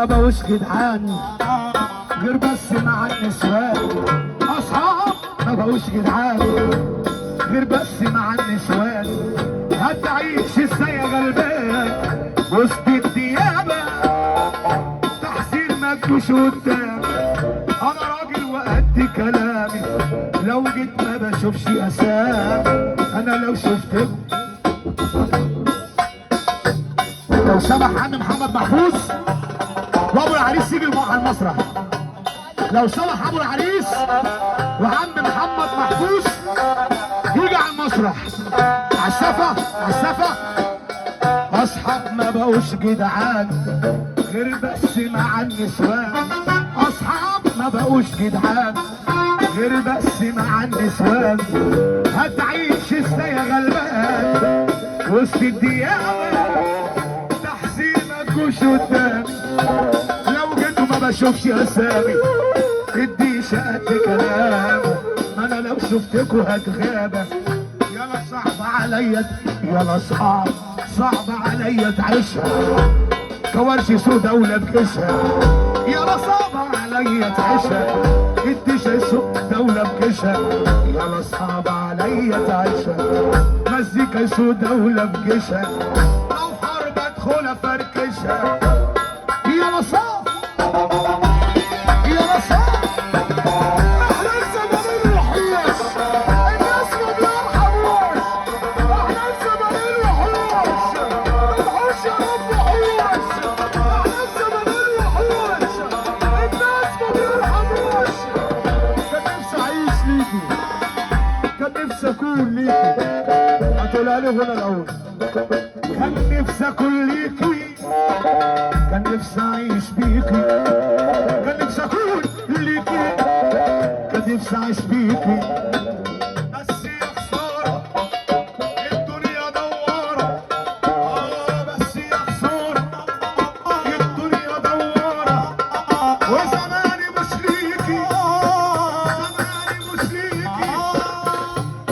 ما بقوش جدعان غير بس مع النسوان. اصحاب ما بقوش جدعان غير بس مع النسوان. هتعيش ازاي يا غلبان وسط الديابه؟ تحسين ما تجوش قدام. انا راجل وقد كلامي لو جيت ما بشوفش اسام. انا لو شفت لو سمح عم محمد محفوظ وابو العريس يجي على المسرح. لو سمح ابو العريس وعم محمد محفوظ يجي على المسرح. عالسفة عالسفة. اصحاب ما بقوش جدعان غير بس مع النسوان. اصحاب ما بقوش جدعان غير بس مع النسوان. هتعيش ازاي يا غلبان وسط الديابه؟ تحسين ما تجوش قدامي لو جيتوا ما بشوفش اسامي. الديشه قد كلام ما انا لو شفتكوا هتغابه. يلا صعب عليا يلا صعب عليا تعيشها. كوارشي سودا ولبكشها. يلا صعب عليا تعيشها. الديشه سودا ولبكشها. يلا صعب عليا تعيشها. مزيكا سودا ولبكشها. لو حرب ادخل افركشها. يلا صعب يلا صعب. احنا الزمالين وحوش الناس ما بيرحموش. احنا الزمالين وحوش الحوش يا رب وحوش. احنا الزمالين وحوش الناس ما بيرحموش. كان نفسي اعيش ليكي كان نفسي اكون ليكي. هتقولها لي هنا الاول. كان نفسي اكون ليكي كان نفسي اعيش بيكي. كان نفسي اكون ليكي كان نفسي اعيش بيكي. بس يا خساره الدنيا دواره. بس يا خساره الدنيا دواره. وزماني مش ليكي زماني مش ليكي.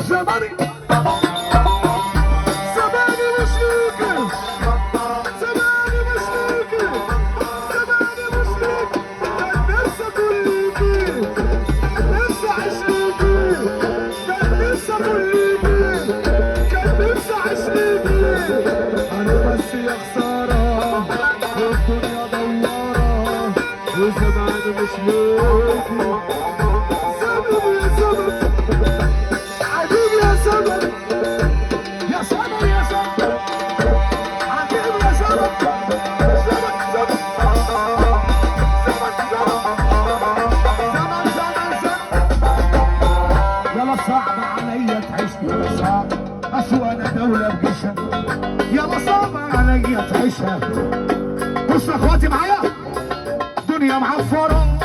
زماني وزمان مش ليكي. زمن يا زمن عجيب يا زمن يا زمن يا زمن عجيب يا زمن. زمن زمن زمن زمن زمن. يلا صعب عليا تعيشني. يلا صعب اسوء انا دولة بجيشها. يلا صعب عليا تعيشها. بصوا يا اخواتي معايا. دنيا معفرة